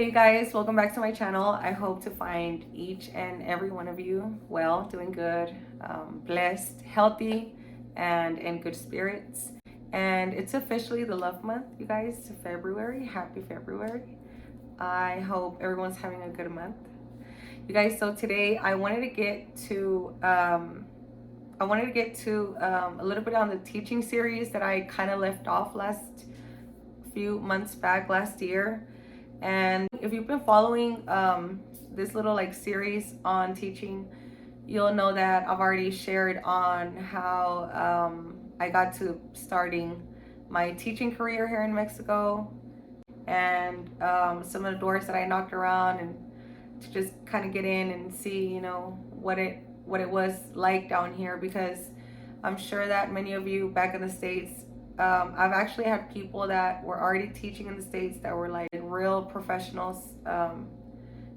Hey guys, welcome back to my channel. I hope to find each and every one of you well, doing good, blessed, healthy, and in good spirits. And it's officially the love month, you guys, February. Happy February. I hope everyone's having a good month. You guys, so today I wanted to get to a little bit on the teaching series that I kind of left off last few months back last year. And if you've been following this little like series on teaching, you'll know that I've already shared on how I got to starting my teaching career here in Mexico, and some of the doors that I knocked around, and to just kind of get in and see, what it was like down here, because I'm sure that many of you back in the States, I've actually had people that were already teaching in the States that were like real professionals.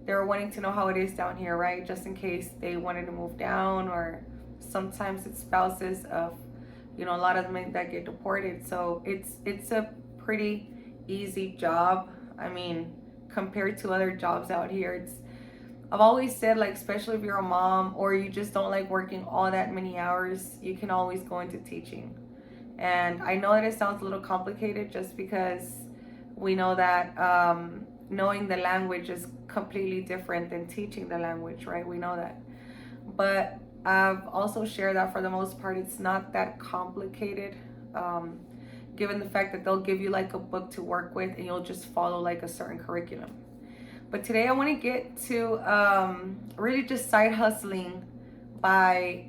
They were wanting to know how it is down here, right? Just in case they wanted to move down, or sometimes it's spouses of, a lot of them that get deported. So it's a pretty easy job. I mean, compared to other jobs out here, I've always said, like, especially if you're a mom or you just don't like working all that many hours, you can always go into teaching. And I know that it sounds a little complicated just because we know that knowing the language is completely different than teaching the language, right? We know that. But I've also shared that for the most part, it's not that complicated, given the fact that they'll give you like a book to work with and you'll just follow like a certain curriculum. But today I want to get to really just side hustling by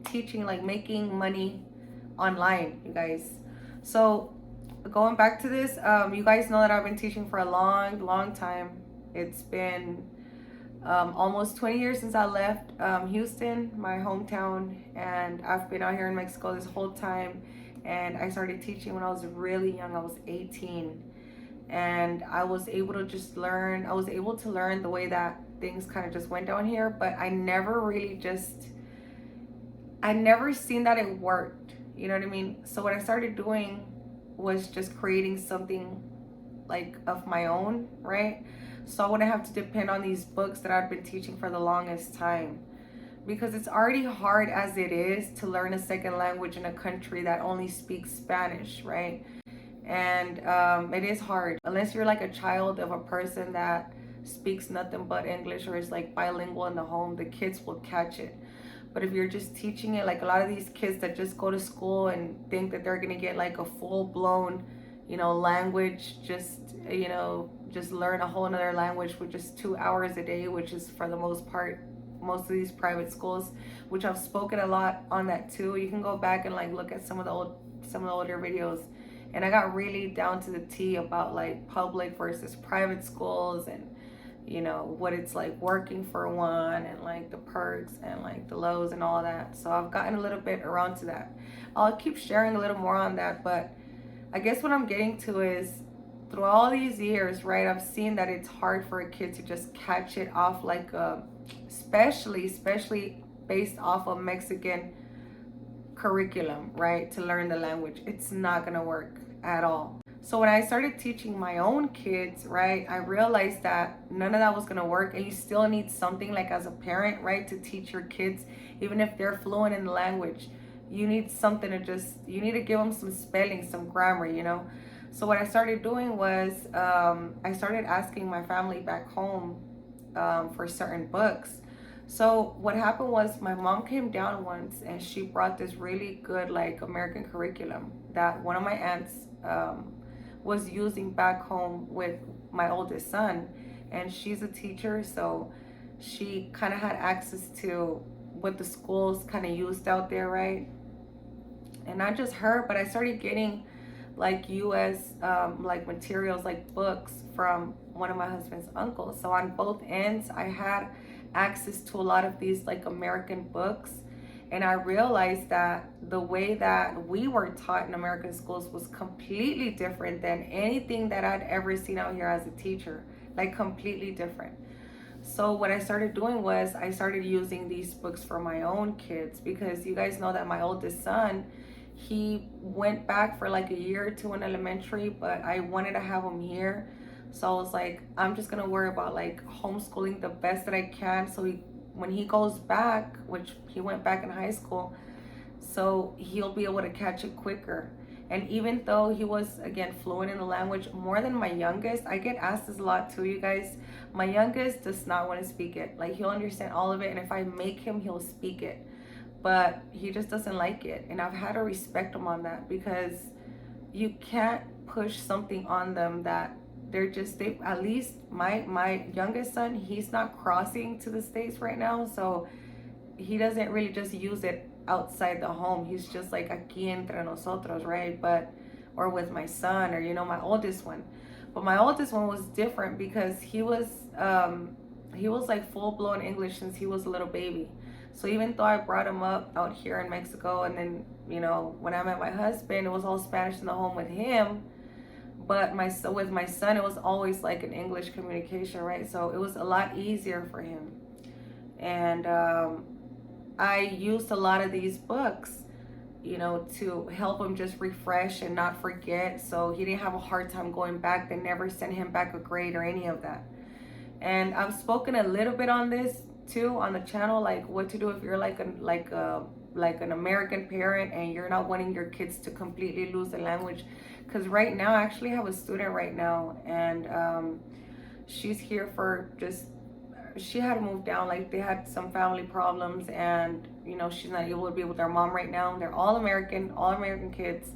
teaching, like making money online, you guys. So going back to this, you guys know that I've been teaching for a long time. It's been almost 20 years since I left Houston, my hometown, and I've been out here in Mexico this whole time. And I started teaching when I was really young. I was 18, and I was able to just learn. I was able to learn the way that things kind of just went down here, but I never seen that it worked. You know what I mean? So what I started doing was just creating something like of my own, right? So I wouldn't have to depend on these books that I've been teaching for the longest time, because it's already hard as it is to learn a second language in a country that only speaks Spanish, right? And it is hard unless you're like a child of a person that speaks nothing but English or is like bilingual in the home. The kids will catch it. But if you're just teaching it, like a lot of these kids that just go to school and think that they're gonna get like a full-blown, language, just learn a whole another language with just 2 hours a day, which is for the most part most of these private schools, which I've spoken a lot on that too. You can go back and like look at some of the older videos, and I got really down to the T about like public versus private schools, and what it's like working for one, and like the perks and like the lows and all that. So I've gotten a little bit around to that. I'll keep sharing a little more on that, but I guess what I'm getting to is, through all these years, right, I've seen that it's hard for a kid to just catch it off like especially based off of Mexican curriculum, right, to learn the language. It's not gonna work at all. So when I started teaching my own kids, right, I realized that none of that was gonna work, and you still need something, like as a parent, right, to teach your kids, even if they're fluent in the language. You need something you need to give them some spelling, some grammar, So what I started doing was I started asking my family back home for certain books. So what happened was, my mom came down once and she brought this really good like American curriculum that one of my aunts was using back home with my oldest son. And she's a teacher, so she kind of had access to what the schools kind of used out there, right? And not just her, but I started getting like US like materials, like books, from one of my husband's uncles. So on both ends I had access to a lot of these like American books. And I realized that the way that we were taught in American schools was completely different than anything that I'd ever seen out here as a teacher, like completely different. So what I started doing was I started using these books for my own kids, because you guys know that my oldest son, he went back for like a year or two in elementary, but I wanted to have him here So I was like, I'm just gonna worry about like homeschooling the best that I can. So when he goes back, which he went back in high school, so he'll be able to catch it quicker. And even though he was again fluent in the language more than my youngest, I get asked this a lot too, you guys. My youngest does not want to speak it. Like, he'll understand all of it, and if I make him, he'll speak it. But he just doesn't like it. And I've had to respect him on that, because you can't push something on them that they at least my youngest son, he's not crossing to the States right now, so he doesn't really just use it outside the home. He's just like aquí entre nosotros, right? But or with my son, or my oldest one. But my oldest one was different, because he was like full blown English since he was a little baby. So even though I brought him up out here in Mexico, and then when I met my husband, it was all Spanish in the home with him. But with my son, it was always like an English communication, right? So it was a lot easier for him. And I used a lot of these books, to help him just refresh and not forget. So he didn't have a hard time going back. They never sent him back a grade or any of that. And I've spoken a little bit on this too on the channel, like what to do if you're like an American parent and you're not wanting your kids to completely lose the language. Because right now, I actually have a student right now, and she's here for just, she had to move down. Like, they had some family problems, and she's not able to be with their mom right now. They're all American kids,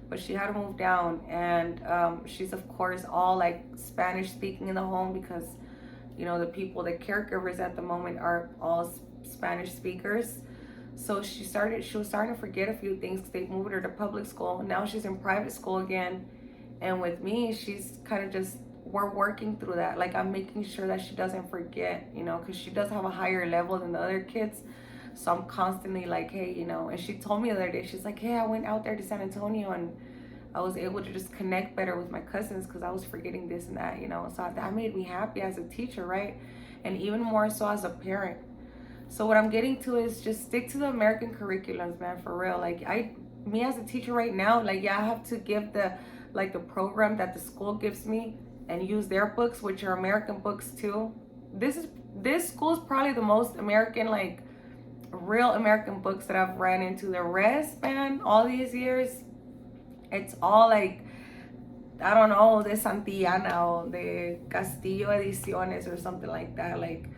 but she had to move down. And she's of course all like Spanish speaking in the home, because the caregivers at the moment are all Spanish speakers. So she was starting to forget a few things, because they moved her to public school. Now she's in private school again, and with me, she's kind of just, we're working through that. Like, I'm making sure that she doesn't forget, because she does have a higher level than the other kids. So I'm constantly like, hey, and she told me the other day, she's like, hey, I went out there to San Antonio, and I was able to just connect better with my cousins, because I was forgetting this and that, so that made me happy as a teacher, right? And even more so as a parent. So what I'm getting to is just stick to the American curriculums, man, for real. Like, me as a teacher right now, like, yeah, I have to give the program that the school gives me and use their books, which are American books too. This school is probably the most American, like real American books that I've ran into. The rest, man, all these years, it's all like, I don't know, de Santillana or de Castillo Ediciones or something like that. Like,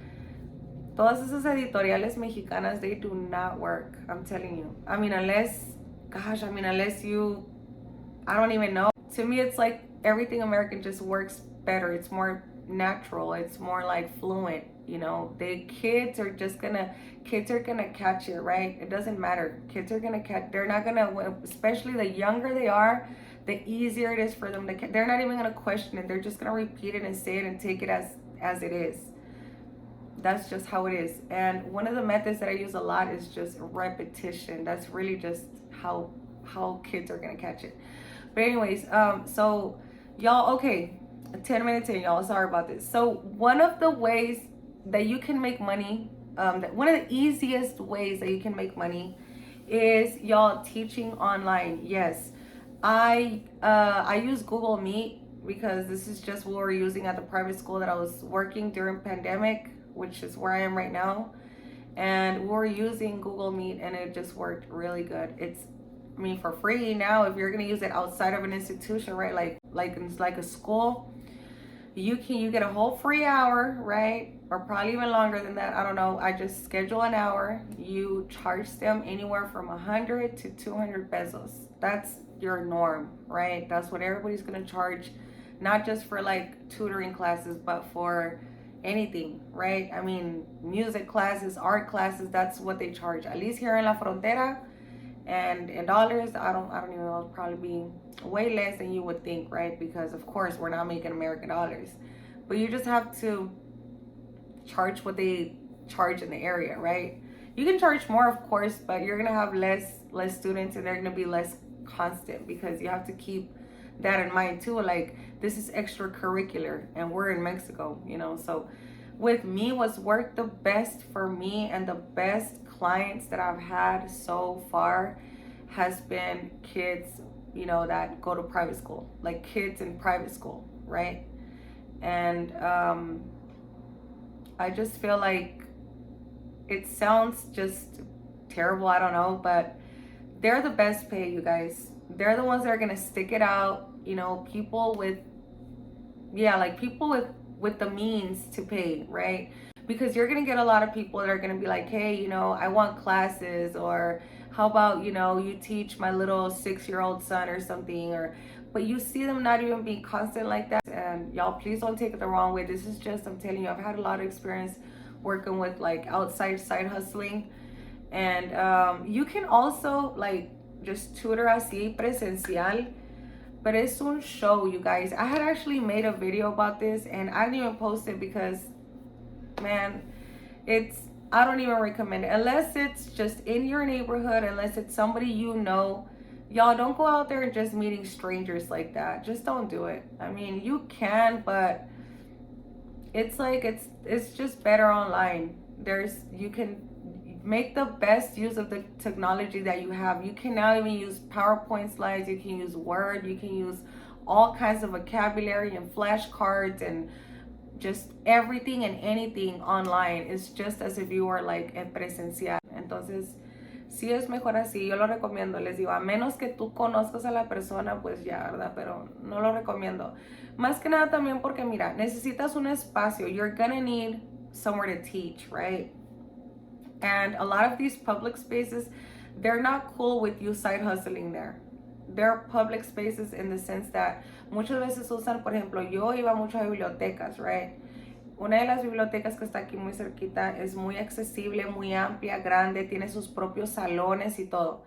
todas esas editoriales mexicanas, they do not work. I'm telling you. I mean, unless you, I don't even know. To me, it's like everything American just works better. It's more natural. It's more like fluent. The kids are gonna catch it, right? It doesn't matter. Kids are gonna catch. They're not gonna, especially the younger they are, the easier it is for them to. They're not even gonna question it. They're just gonna repeat it and say it and take it as it is. That's just how it is. And one of the methods that I use a lot is just repetition. That's really just how kids are gonna catch it. But anyways, so y'all, okay, 10 minutes in, y'all. Sorry about this. So one of the ways that you can make money, one of the easiest ways that you can make money is, y'all, teaching online. Yes, I use Google Meet, because this is just what we're using at the private school that I was working during pandemic, which is where I am right now. And we're using Google Meet, and it just worked really good. It's, for free now. If you're gonna use it outside of an institution, right, like a school, you get a whole free hour, right? Or probably even longer than that. I don't know. I just schedule an hour. You charge them anywhere from 100 to 200 pesos. That's your norm, right? That's what everybody's gonna charge, not just for like tutoring classes, but for anything, right? Music classes, art classes, that's what they charge. At least here in La Frontera. And in dollars, I don't even know, it'll probably be way less than you would think, right? Because of course we're not making American dollars. But you just have to charge what they charge in the area, right? You can charge more, of course, but you're gonna have less students, and they're gonna be less constant, because you have to keep that in mind too. Like, this is extracurricular, and we're in Mexico, so with me, what's worked the best for me and the best clients that I've had so far has been kids, that go to private school, like kids in private school, right? And I just feel like it sounds just terrible, I don't know, but they're the best pay, you guys. They're the ones that are gonna stick it out. You know, people with, yeah, like people with the means to pay, right? Because you're gonna get a lot of people that are gonna be like, hey, you know, I want classes, or how about, you know, you teach my little 6-year-old son or something, or but you see them not even being constant like that. And y'all, please don't take it the wrong way. This is just, I'm telling you, I've had a lot of experience working with like outside side hustling. And you can also like just tutor así presencial, but it's un show, you guys. I had actually made a video about this and I didn't even post it because, man, it's, I don't even recommend it unless it's just in your neighborhood, unless it's somebody you know. Y'all, don't go out there and just meeting strangers like that. Just don't do it. I mean, you can, but it's like it's just better online. There's, you can make the best use of the technology that you have. You can now even use PowerPoint slides, you can use Word, you can use all kinds of vocabulary and flashcards and just everything and anything online. It's just as if you were like en presencial. Entonces, sí es mejor así, yo lo recomiendo. Les digo, a menos que tú conozcas a la persona, pues ya, ¿verdad? Pero no lo recomiendo. Más que nada también porque, mira, necesitas un espacio. You're gonna need somewhere to teach, right? And a lot of these public spaces, they're not cool with you side hustling there. They're public spaces in the sense that muchas veces usan, por ejemplo, yo iba mucho a bibliotecas, right? Una de las bibliotecas que está aquí muy cerquita es muy accesible, muy amplia, grande, tiene sus propios salones y todo.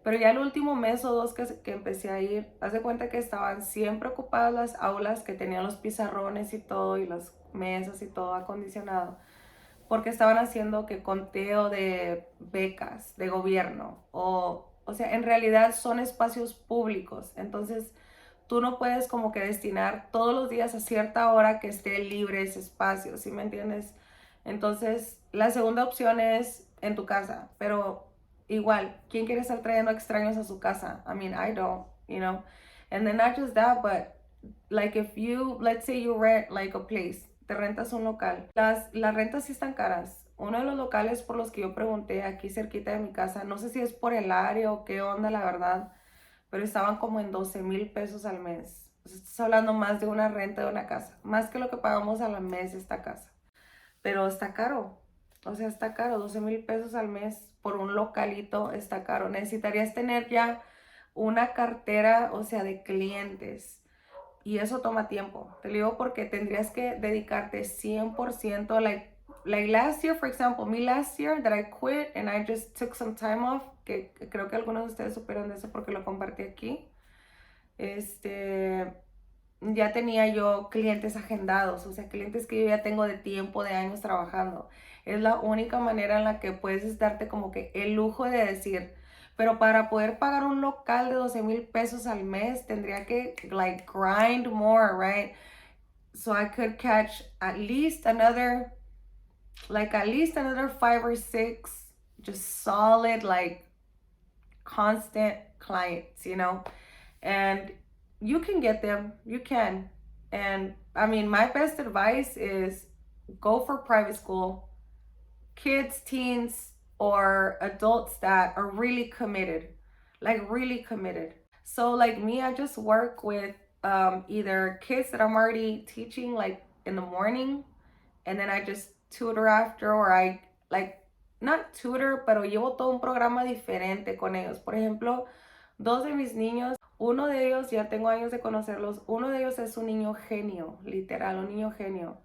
Pero ya el último mes o dos que empecé a ir, haz de cuenta que estaban siempre ocupadas las aulas, que tenían los pizarrones y todo, y las mesas y todo acondicionado, porque estaban haciendo que conteo de becas de gobierno, o sea, en realidad son espacios públicos. Entonces tú no puedes como que destinar todos los días a cierta hora que esté libre ese espacio, ¿sí me entiendes? Entonces la segunda opción es en tu casa, pero igual, ¿quién quiere estar trayendo extraños a su casa? I mean, I don't, you know. And then not just that, but like if you, let's say you rent like a place, te rentas un local. Las rentas sí están caras. Uno de los locales por los que yo pregunté aquí cerquita de mi casa, no sé si es por el área o qué onda, la verdad, pero estaban como en 12,000 pesos al mes. O sea, estás hablando más de una renta de una casa, más que lo que pagamos al mes de esta casa. Pero está caro, o sea, está caro, 12,000 pesos al mes por un localito está caro. Necesitarías tener ya una cartera, o sea, de clientes. Y eso toma tiempo. Te lo digo porque tendrías que dedicarte 100%, like last year, for example, me last year that I quit and I just took some time off, que creo que algunos de ustedes supieron de eso porque lo compartí aquí. Ya tenía yo clientes agendados, o sea, clientes que yo ya tengo de tiempo, de años trabajando. Es la única manera en la que puedes darte como que el lujo de decir, pero para poder pagar un local de 12,000 pesos al mes, tendría que like grind more, right? So I could catch at least another 5 or 6 just solid, like constant clients, you know? And you can get them, you can. And I mean, my best advice is go for private school, kids, teens, or adults that are really committed, like really committed. So, like me, I just work with either kids that I'm already teaching, like in the morning, and then I just tutor after, or I like not tutor, pero llevo todo un programa diferente con ellos. Por ejemplo, dos de mis niños, uno de ellos ya tengo años de conocerlos, uno de ellos es un niño genio, literal, un niño genio.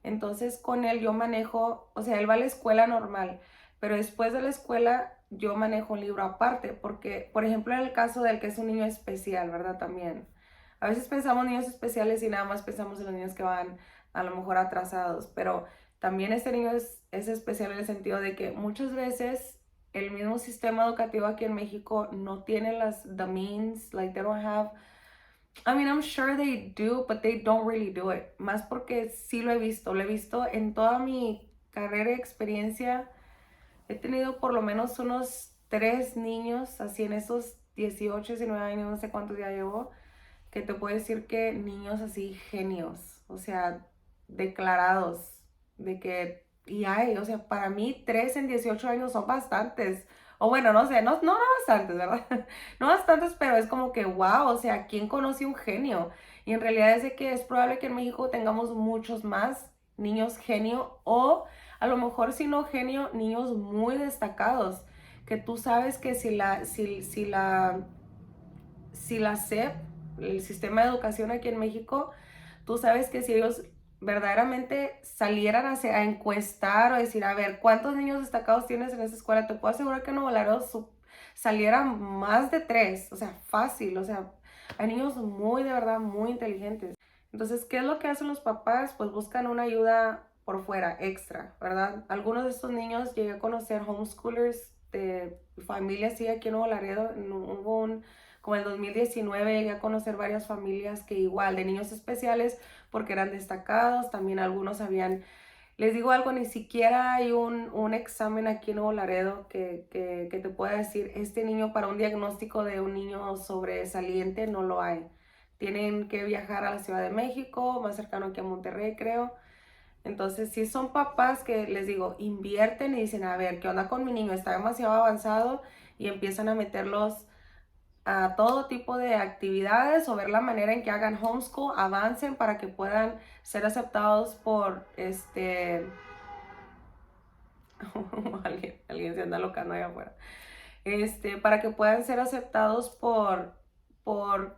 Entonces con él yo manejo, o sea, él va a la escuela normal, pero después de la escuela yo manejo un libro aparte, porque, por ejemplo, en el caso del que es un niño especial, ¿verdad? También. A veces pensamos niños especiales y nada más pensamos en los niños que van a lo mejor atrasados, pero también este niño es especial en el sentido de que muchas veces el mismo sistema educativo aquí en México no tiene the means, like they don't have, I mean, I'm sure they do, but they don't really do it. Más porque sí lo he visto en toda mi carrera y experiencia. He tenido por lo menos unos 3 niños, así en esos 18, 19 años, no sé cuántos ya llevo, que te puedo decir que niños así genios. o sea, declarados, de que, y hay, o sea, para mí 3 en 18 años son bastantes. O bueno, no sé, no bastantes, ¿verdad? No bastantes, pero es como que, wow, o sea, ¿quién conoce un genio? Y en realidad es de que es probable que en México tengamos muchos más niños genio o a lo mejor si no genio, niños muy destacados, que tú sabes que si la SEP, el sistema de educación aquí en México, tú sabes que si ellos verdaderamente salieran a encuestar o decir, a ver, ¿cuántos niños destacados tienes en esa escuela? Te puedo asegurar que en Nuevo Laredo salieran más de 3, o sea, fácil, o sea, hay niños muy, de verdad, muy inteligentes. Entonces, ¿qué es lo que hacen los papás? Pues buscan una ayuda por fuera, extra, ¿verdad? Algunos de estos niños llegué a conocer homeschoolers de familias, sí, aquí en Nuevo Laredo, hubo como en el 2019 llegué a conocer varias familias que igual, de niños especiales, porque eran destacados, también algunos habían, les digo algo, ni siquiera hay un examen aquí en Nuevo Laredo que te pueda decir, este niño para un diagnóstico de un niño sobresaliente no lo hay. Tienen que viajar a la Ciudad de México, más cercano aquí a Monterrey, creo. Entonces, si son papás que les digo, invierten y dicen, a ver, ¿qué onda con mi niño? Está demasiado avanzado y empiezan a meterlos a todo tipo de actividades o ver la manera en que hagan homeschool, avancen para que puedan ser aceptados por alguien se anda locando allá afuera. Para que puedan ser aceptados por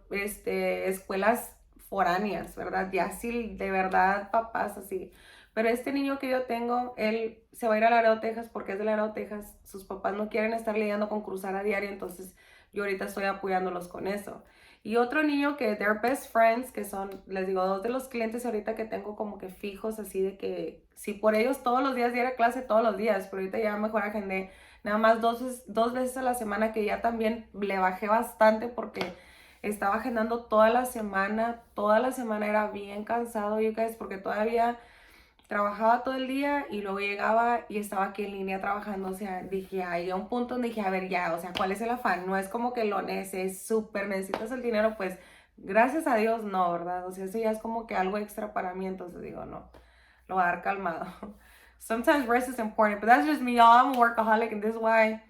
escuelas foráneas, ¿verdad? Ya sí, de verdad, papás así. Pero este niño que yo tengo, él se va a ir a Laredo, Texas, porque es de Laredo, Texas. Sus papás no quieren estar lidiando con cruzar a diario, entonces yo ahorita estoy apoyándolos con eso. Y otro niño que they're best friends, que son, les digo, dos de los clientes ahorita que tengo como que fijos, así de que si por ellos todos los días diera clase todos los días, pero ahorita ya mejor agendé nada más dos veces a la semana, que ya también le bajé bastante porque estaba agendando toda la semana era bien cansado, you guys, porque todavía trabajaba todo el día y luego llegaba y estaba aquí en línea trabajando, o sea, dije, ahí a un punto donde dije, a ver, ya, o sea, ¿cuál es el afán? No es como que lo súper necesitas el dinero, pues, gracias a Dios, no, ¿verdad? O sea, eso ya es como que algo extra para mí, entonces digo, no, lo voy a dar calmado. Sometimes rest is important, but that's just me, y'all. I'm a workaholic, and this is why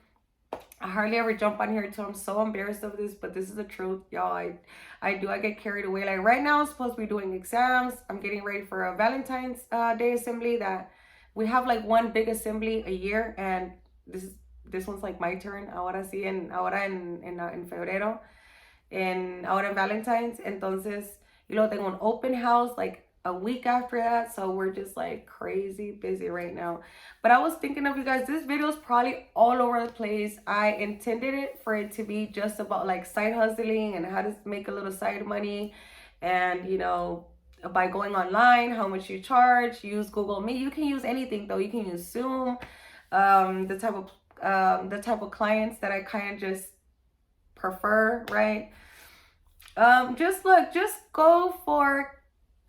I hardly ever jump on here too. I'm so embarrassed of this, but this is the truth, y'all. I get carried away. Like right now, I'm supposed to be doing exams. I'm getting ready for a Valentine's Day assembly that we have like one big assembly a year, and this one's like my turn. Ahora sí, ahora en febrero, ahora en Valentine's. Entonces, y luego tengo un open house like a week after that, so we're just like crazy busy right now. But I was thinking of you guys, this video is probably all over the place. I intended it for it to be just about like side hustling and how to make a little side money, and by going online, how much you charge. Use Google Meet. You can use anything though. You can use Zoom. The type of clients that I kind of just prefer, right? Just go for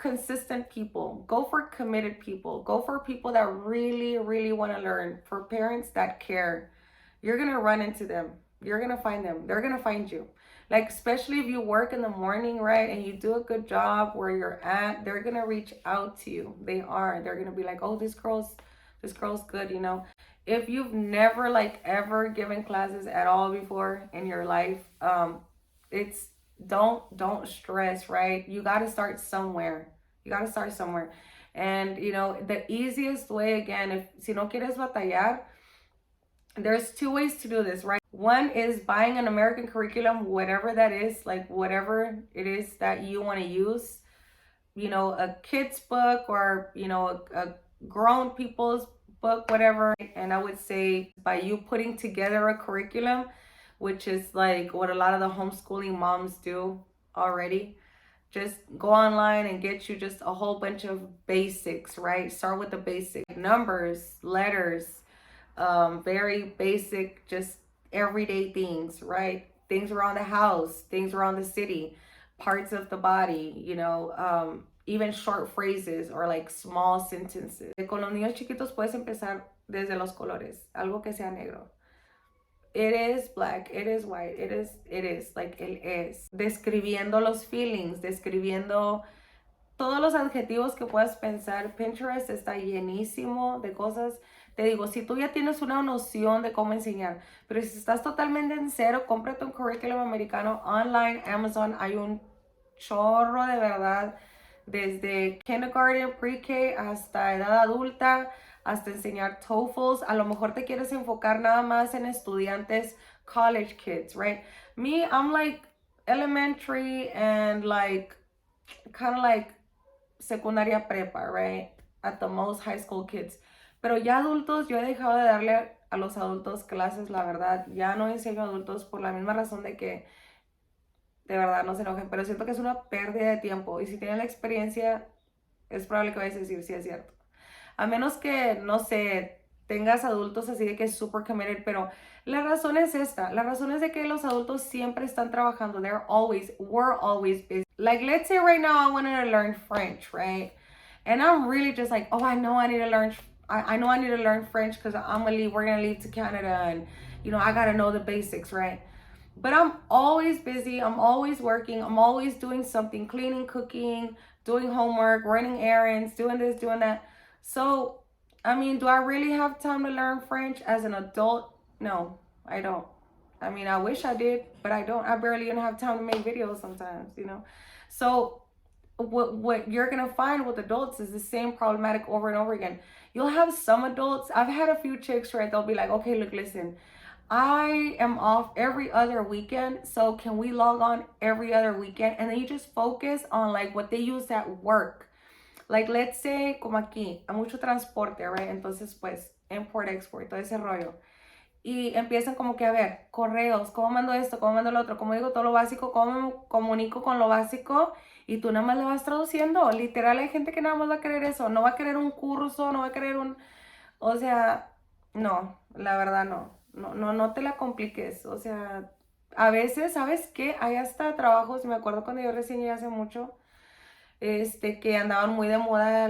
consistent people, go for committed people, go for people that really, really want to learn, for parents that care. You're gonna run into them, you're gonna find them, they're gonna find you. Like, especially if you work in the morning, right, and you do a good job where you're at, they're gonna reach out to you. They're gonna be like, oh, this girl's good, if you've never like ever given classes at all before in your life, it's don't stress, right? You got to start somewhere. And the easiest way, again, if si no quieres batallar, there's two ways to do this, right? One is buying an American curriculum, whatever that is, like whatever it is that you want to use, a kid's book, or a grown people's book, whatever. And I would say by you putting together a curriculum, which is like what a lot of the homeschooling moms do already, just go online and get you just a whole bunch of basics, right? Start with the basic numbers, letters, very basic, just everyday things, right? Things around the house, things around the city, parts of the body, even short phrases or like small sentences. Con los niños chiquitos puedes empezar desde los colores, algo que sea negro. It is black, it is white, it is, like él es. Describiendo los feelings, describiendo todos los adjetivos que puedas pensar. Pinterest está llenísimo de cosas. Te digo, si tú ya tienes una noción de cómo enseñar, pero si estás totalmente en cero, cómprate un currículum americano online, Amazon. Hay un chorro de verdad, desde kindergarten, pre-K hasta edad adulta, hasta enseñar TOEFLs. A lo mejor te quieres enfocar nada más en estudiantes, college kids, right? Me, I'm like elementary and like kind of like secundaria prepa, right? At the most high school kids. Pero ya adultos, yo he dejado de darle a los adultos clases, la verdad. Ya no enseño a adultos por la misma razón de que de verdad no se enojen, pero siento que es una pérdida de tiempo. Y si tienen la experiencia, es probable que vayas a decir, sí, es cierto. A menos que, no sé, tengas adultos así de que es super committed, pero la razón es esta. La razón es de que los adultos siempre están trabajando. We're always busy. Like, let's say right now I wanted to learn French, right? And I'm really just like, oh, I know I need to learn, I know I need to learn French because we're gonna leave to Canada and, I gotta know the basics, right? But I'm always busy, I'm always working, I'm always doing something, cleaning, cooking, doing homework, running errands, doing this, doing that. So, I mean, do I really have time to learn French as an adult? No, I don't. I mean, I wish I did, but I don't. I barely even have time to make videos sometimes. So, what you're gonna find with adults is the same problematic over and over again. You'll have some adults. I've had a few chicks, right? They'll be like, okay, look, listen, I am off every other weekend, so can we log on every other weekend? And then you just focus on like what they use at work. Like, let's say, como aquí, hay mucho transporte, right? Entonces, pues, import, export, todo ese rollo. Y empiezan como que a ver, correos, cómo mando esto, cómo mando lo otro, cómo digo todo lo básico, cómo me comunico con lo básico, y tú nada más le vas traduciendo. Literal, hay gente que nada más va a querer eso, no va a querer un curso, no va a querer o sea, no, la verdad no. No te la compliques. O sea, a veces, ¿sabes qué? Hay hasta trabajos, me acuerdo cuando yo recién llegué hace mucho, que andaban muy de moda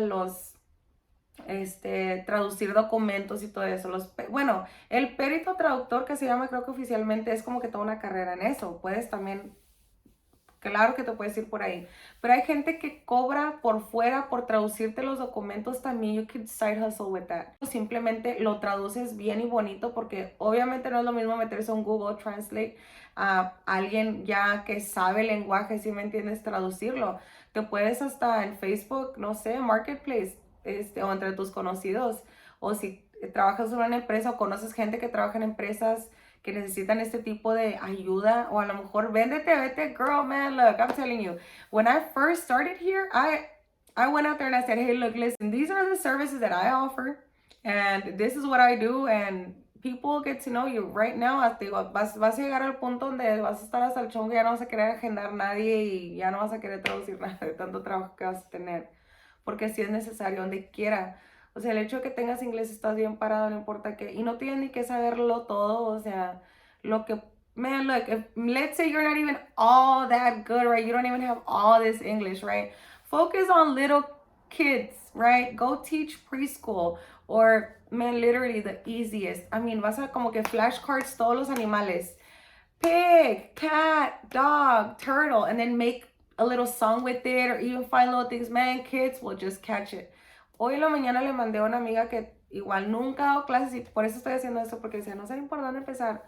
traducir documentos y todo eso. Bueno, el perito traductor que se llama, creo que oficialmente es como que toda una carrera en eso. Puedes también, claro que te puedes ir por ahí. Pero hay gente que cobra por fuera por traducirte los documentos también. You could side hustle with that. Simplemente lo traduces bien y bonito porque obviamente no es lo mismo meterse a un Google Translate a alguien ya que sabe el lenguaje, si me entiendes, traducirlo. Te puedes hasta en Facebook, no sé, Marketplace, o entre tus conocidos. O si trabajas en una empresa o conoces gente que trabaja en empresas que necesitan este tipo de ayuda, o a lo mejor vete, girl, man, look, I'm telling you, when I first started here, I went out there and I said, hey, look, listen, these are the services that I offer, and this is what I do, and people get to know you. Right now, digo, vas a llegar al punto donde vas a estar hasta el chongo, ya no vas a querer agendar nadie y ya no vas a querer traducir nada de tanto trabajo que vas a tener, porque si es necesario, donde quiera. O sea, el hecho de que tengas inglés, estás bien parado, no importa qué. Y no tienes ni que saberlo todo, o sea, lo que, man, look, let's say you're not even all that good, right? You don't even have all this English, right? Focus on little kids, right? Go teach preschool or, man, literally the easiest. I mean, vas a como que flashcards todos los animales. Pig, cat, dog, turtle, and then make a little song with it or even find little things. Man, kids will just catch it. Hoy en la mañana le mandé a una amiga que igual nunca ha dado clases y por eso estoy haciendo esto, porque decía, no sé por dónde empezar.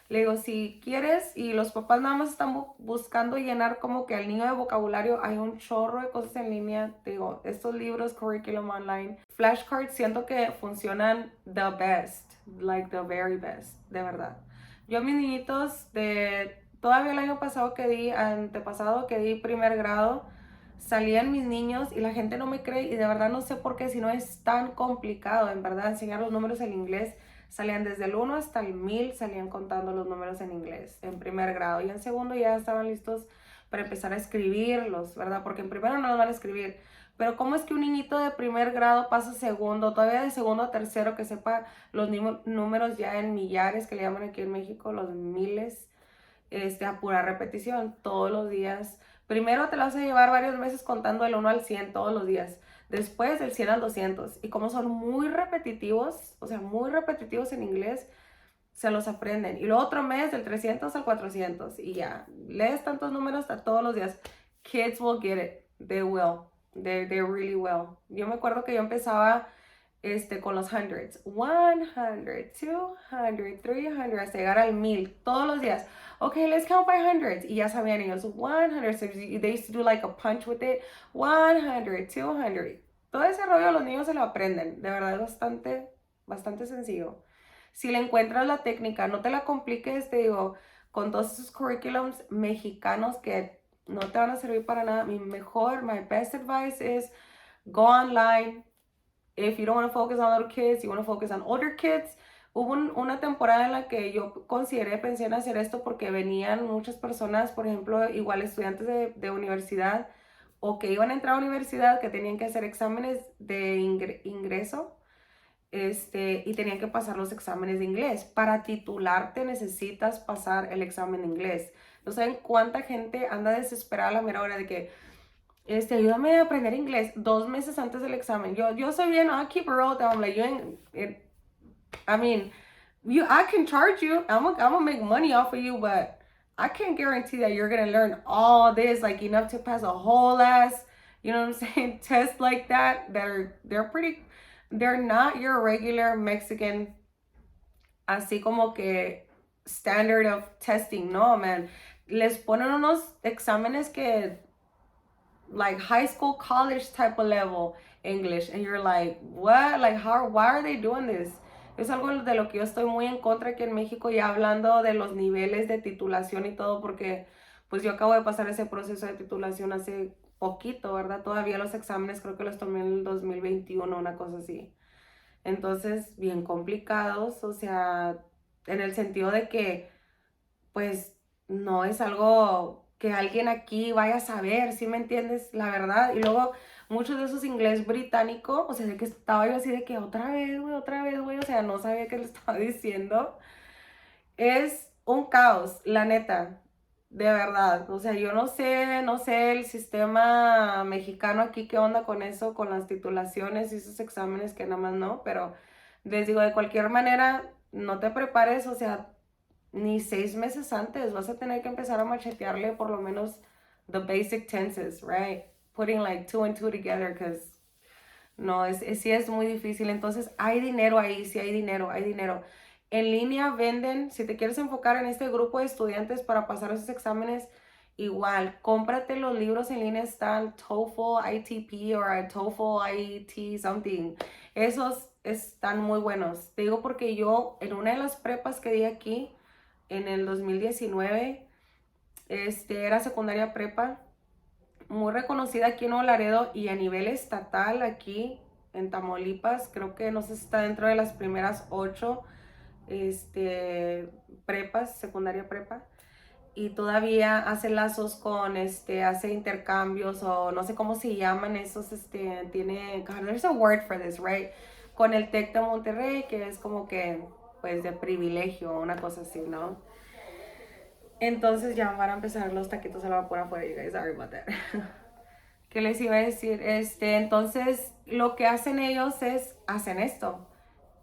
Le digo, si quieres y los papás nada más están buscando llenar como que al niño de vocabulario, hay un chorro de cosas en línea. Te digo, estos libros, curriculum online, flashcards, siento que funcionan the best, like the very best, de verdad. Yo a mis niñitos todavía el año pasado antepasado que di primer grado, salían mis niños y la gente no me cree y de verdad no sé por qué, si no es tan complicado, en verdad, enseñar los números en inglés. Salían desde el 1 hasta el 1000, salían contando los números en inglés, en primer grado. Y en segundo ya estaban listos para empezar a escribirlos, ¿verdad? Porque en primero no los van a escribir. Pero ¿cómo es que un niñito de primer grado pasa a segundo, todavía de segundo a tercero, que sepa los números ya en millares, que le llaman aquí en México, los miles, a pura repetición, todos los días? Primero te lo vas a llevar varios meses contando del 1 al 100 todos los días. Después del 100 al 200. Y como son muy repetitivos, o sea, muy repetitivos en inglés, se los aprenden. Y luego otro mes del 300 al 400. Y ya, lees tantos números a todos los días. Kids will get it. They will. They're really well. Yo me acuerdo que yo empezaba con los hundreds, 100, 200, 300, hasta llegar al 1000 todos los días. Okay, let's count by hundreds. Y ya sabían ellos, 100, so they used to do like a punch with it, 100, 200. Todo ese rollo los niños se lo aprenden, de verdad es bastante, bastante sencillo. Si le encuentras la técnica, no te la compliques, te digo, con todos esos curriculums mexicanos que no te van a servir para nada. My best advice is go online. If you don't want to focus on little kids, you want to focus on older kids. Hubo una temporada en la que yo pensé en hacer esto porque venían muchas personas, por ejemplo, igual estudiantes de universidad o que iban a entrar a universidad, que tenían que hacer exámenes de ingreso, y tenían que pasar los exámenes de inglés. Para titularte necesitas pasar el examen de inglés. No saben cuánta gente anda desesperada a la mera hora de que ayúdame a aprender inglés 2 meses antes del examen. Yo soy bien, I'll keep it real down. Like, I mean, I can charge you. I'm gonna make money off of you, but I can't guarantee that you're gonna learn all this, like enough to pass a whole ass, you know what I'm saying, test like that. They're not your regular Mexican, así como que standard of testing. No, man. Les ponen unos exámenes que like high school, college type of level English, and you're like, what? Like, why are they doing this? Es algo de lo que yo estoy muy en contra aquí en México, ya hablando de los niveles de titulación y todo, porque pues yo acabo de pasar ese proceso de titulación hace poquito, ¿verdad? Todavía los exámenes creo que los tomé en el 2021, una cosa así. Entonces, bien complicados, o sea, en el sentido de que, pues, no es algo que alguien aquí vaya a saber, ¿sí me entiendes? La verdad. Y luego, muchos de esos inglés británico, o sea, de que estaba yo así de que otra vez, güey, o sea, no sabía qué le estaba diciendo. Es un caos, la neta, de verdad. O sea, yo no sé el sistema mexicano aquí, qué onda con eso, con las titulaciones y esos exámenes que nada más no, pero les digo, de cualquier manera, no te prepares, o sea, ni 6 meses antes, vas a tener que empezar a machetearle por lo menos the basic tenses, right? Putting like two and two together, because no, sí es muy difícil. Entonces, hay dinero ahí, sí hay dinero, hay dinero. En línea venden, si te quieres enfocar en este grupo de estudiantes para pasar esos exámenes, igual, cómprate los libros en línea, están TOEFL, ITP o TOEFL, IET, something. Esos están muy buenos. Te digo porque yo, en una de las prepas que di aquí, en el 2019, era secundaria prepa, muy reconocida aquí en Nuevo Laredo y a nivel estatal aquí en Tamaulipas, creo que no sé si está dentro de las primeras 8 prepas, secundaria prepa, y todavía hace lazos con, hace intercambios o no sé cómo se llaman esos, tiene, God, there's a word for this, right? Con el TEC de Monterrey, que es como que, pues, de privilegio, una cosa así, ¿no? Entonces ya van a empezar los taquitos al vapor afuera, you guys, sorry about that. ¿Qué les iba a decir? Entonces, lo que hacen ellos es, hacen esto.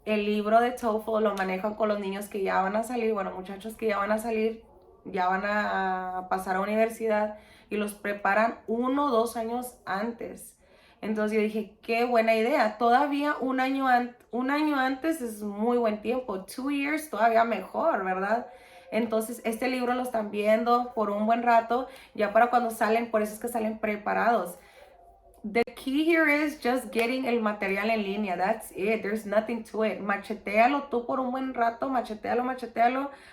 El libro de TOEFL lo manejan con los niños que ya van a salir, bueno, muchachos que ya van a salir, ya van a pasar a universidad y los preparan 1 o 2 años antes. Entonces yo dije, qué buena idea. Todavía un año antes es muy buen tiempo. 2 years todavía mejor, ¿verdad? Entonces este libro lo están viendo por un buen rato, ya para cuando salen, por eso es que salen preparados. The key here is just getting el material en línea. That's it. There's nothing to it. Machetealo tú por un buen rato. Machetealo.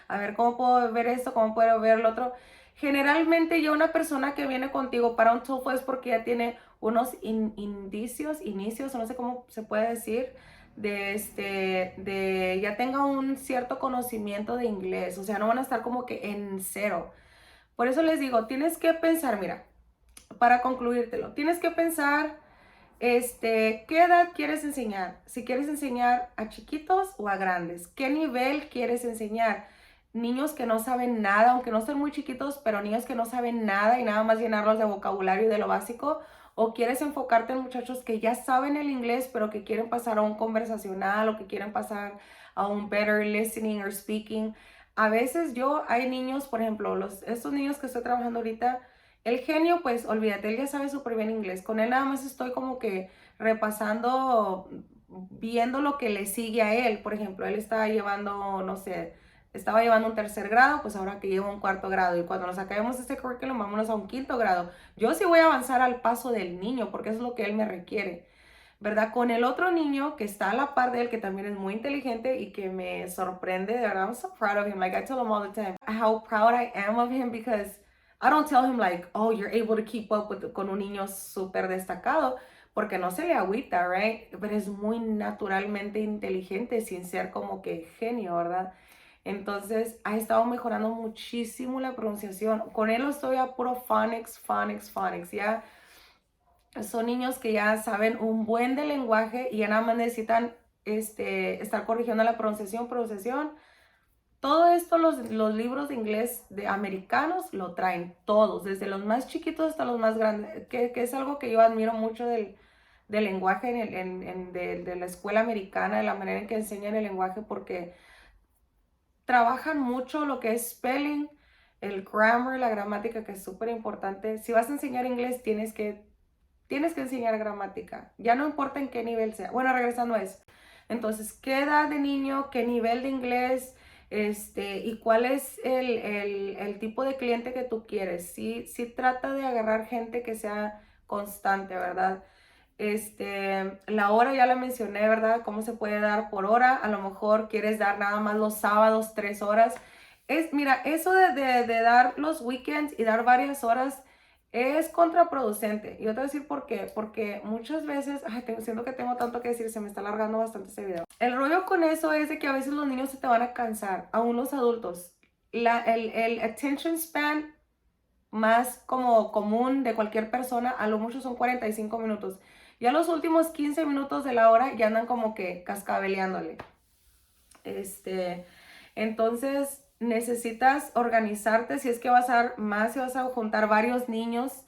A ver cómo puedo ver esto, cómo puedo ver el otro. Generalmente ya una persona que viene contigo para un TOEFL es porque ya tiene unos inicios, no sé cómo se puede decir, de ya tenga un cierto conocimiento de inglés. O sea, no van a estar como que en cero. Por eso les digo, tienes que pensar, mira, para concluírtelo, tienes que pensar, ¿qué edad quieres enseñar? Si quieres enseñar a chiquitos o a grandes, ¿qué nivel quieres enseñar? Niños que no saben nada, aunque no estén muy chiquitos, pero niños que no saben nada y nada más llenarlos de vocabulario y de lo básico. ¿O quieres enfocarte en muchachos que ya saben el inglés, pero que quieren pasar a un conversacional o que quieren pasar a un better listening or speaking? A veces hay niños, por ejemplo, estos niños que estoy trabajando ahorita, El genio, pues olvídate, él ya sabe súper bien inglés. Con él nada más estoy como que repasando, viendo lo que le sigue a él. Por ejemplo, él estaba llevando, no sé, estaba llevando un tercer grado, pues ahora que lleva un cuarto grado. Y cuando nos acabemos este currículum, vámonos a un quinto grado. Yo sí voy a avanzar al paso del niño, porque eso es lo que él me requiere. ¿Verdad? Con el otro niño que está a la par de él, que también es muy inteligente y que me sorprende, de verdad, I'm so proud of him. Like I tell him all the time how proud I am of him because I don't tell him like, oh, you're able to keep up with, con un niño súper destacado, porque no se le agüita, right? Pero es muy naturalmente inteligente sin ser como que genio, ¿verdad? Entonces, ha estado mejorando muchísimo la pronunciación. Con él estoy a puro phonics, phonics, phonics. Ya son niños que ya saben un buen de lenguaje y ya nada más necesitan estar corrigiendo la pronunciación. Todo esto los libros de inglés de americanos lo traen todos, desde los más chiquitos hasta los más grandes, que es algo que yo admiro mucho del lenguaje de la escuela americana, de la manera en que enseñan el lenguaje, porque trabajan mucho lo que es spelling, el grammar, la gramática, que es súper importante. Si vas a enseñar inglés, tienes que enseñar gramática, ya no importa en qué nivel sea. Bueno, regresando a eso. Entonces, ¿qué edad de niño, qué nivel de inglés, y cuál es el tipo de cliente que tú quieres? Sí, sí trata de agarrar gente que sea constante, ¿verdad? La hora ya la mencioné, ¿verdad? ¿Cómo se puede dar por hora? A lo mejor quieres dar nada más los sábados 3 horas. Mira, eso de dar los weekends y dar varias horas es contraproducente. Y yo te voy a decir por qué. Porque muchas veces, ay, siento que tengo tanto que decir, se me está alargando bastante este video. El rollo con eso es de que a veces los niños se te van a cansar, aún los adultos. El attention span más como común de cualquier persona, a lo mucho son 45 minutos. Ya los últimos 15 minutos de la hora ya andan como que cascabeleándole. Entonces necesitas organizarte si es que vas a dar más, si vas a juntar varios niños,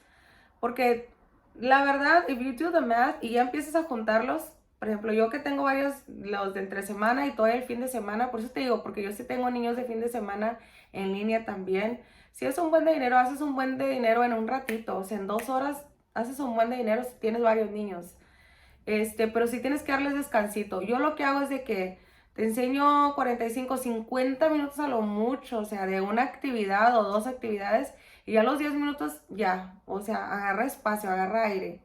porque la verdad, if you do the math y ya empiezas a juntarlos, por ejemplo, yo que tengo varios, los de entre semana y todo el fin de semana, por eso te digo, porque yo sí tengo niños de fin de semana en línea también. Si es un buen de dinero, haces un buen de dinero en un ratito, o sea, en 2 horas haces un buen de dinero si tienes varios niños. Pero sí tienes que darles descansito. Yo lo que hago es de que te enseño 45, 50 minutos a lo mucho, o sea, de una actividad o dos actividades, y ya los 10 minutos ya, o sea, agarra espacio, agarra aire.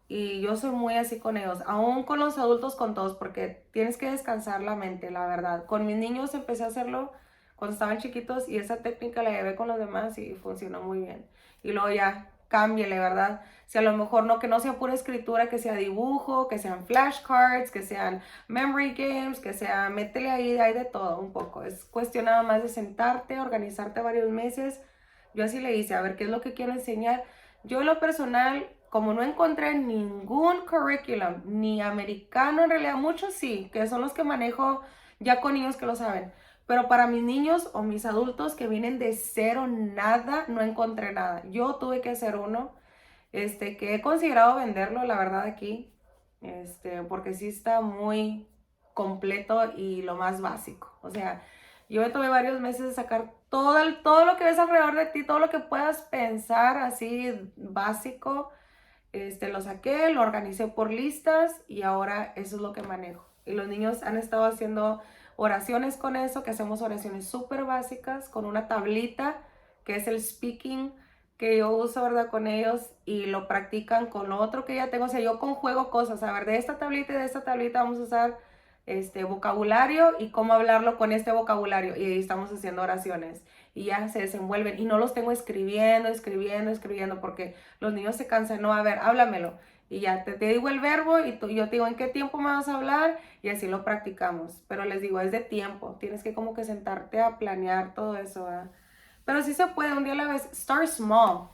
Y yo soy muy así con ellos, aún con los adultos, con todos, porque tienes que descansar la mente, la verdad. Con mis niños empecé a hacerlo cuando estaban chiquitos y esa técnica la llevé con los demás y funcionó muy bien. Y luego ya, cámbiale, ¿verdad? Si a lo mejor no, que no sea pura escritura, que sea dibujo, que sean flashcards, que sean memory games, que sea, métele ahí, hay de todo un poco. Es cuestión nada más de sentarte, organizarte varios meses. Yo así le hice, a ver qué es lo que quiero enseñar. Yo en lo personal, como no encontré ningún curriculum, ni americano en realidad, muchos sí, que son los que manejo ya con niños que lo saben. Pero para mis niños o mis adultos que vienen de cero, nada, no encontré nada. Yo tuve que hacer uno, que he considerado venderlo, la verdad, aquí, porque sí está muy completo y lo más básico. O sea, yo me tomé varios meses de sacar todo lo que ves alrededor de ti, todo lo que puedas pensar así básico, lo saqué, lo organicé por listas y ahora eso es lo que manejo. Y los niños han estado haciendo oraciones con eso, que hacemos oraciones súper básicas con una tablita que es el speaking que yo uso, ¿verdad? Con ellos y lo practican con lo otro que ya tengo. O sea, yo conjuego cosas. A ver, de esta tablita y de esta tablita vamos a usar este vocabulario y cómo hablarlo con este vocabulario. Y ahí estamos haciendo oraciones y ya se desenvuelven. Y no los tengo escribiendo, porque los niños se cansan. No, a ver, háblamelo. Y ya te digo el verbo y yo te digo en qué tiempo me vas a hablar y así lo practicamos. Pero les digo, es de tiempo. Tienes que como que sentarte a planear todo eso, ¿verdad? Pero sí se puede, un día a la vez. Start small.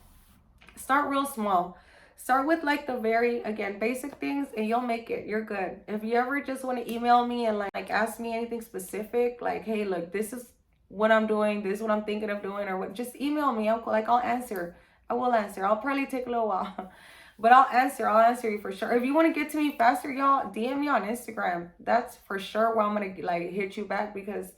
Start real small. Start with like the very, again, basic things and you'll make it. You're good. If you ever just want to email me and like ask me anything specific, like, hey, look, this is what I'm doing, this is what I'm thinking of doing, or what, just email me. I'll answer. I will answer. I'll probably take a little while. But I'll answer you for sure. If you want to get to me faster, y'all, DM me on Instagram. That's for sure where I'm gonna like hit you back because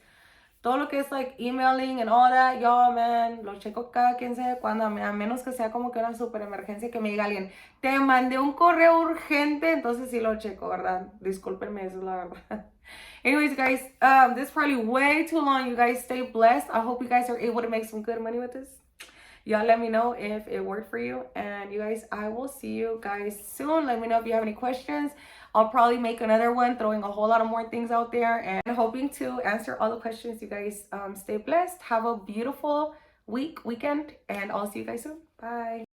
todo lo que es like emailing and all that, yo, man, lo checo cada 15 cuando, a menos que sea como que una super emergencia que me diga alguien, te mandé un correo urgente, entonces sí lo checo, ¿verdad? Discúlpenme, eso es la verdad. Anyways, guys, this is probably way too long. You guys stay blessed. I hope you guys are able to make some good money with this. Y'all let me know if it worked for you. And you guys, I will see you guys soon. Let me know if you have any questions. I'll probably make another one, throwing a whole lot of more things out there and hoping to answer all the questions. You guys stay blessed. Have a beautiful weekend, and I'll see you guys soon. Bye.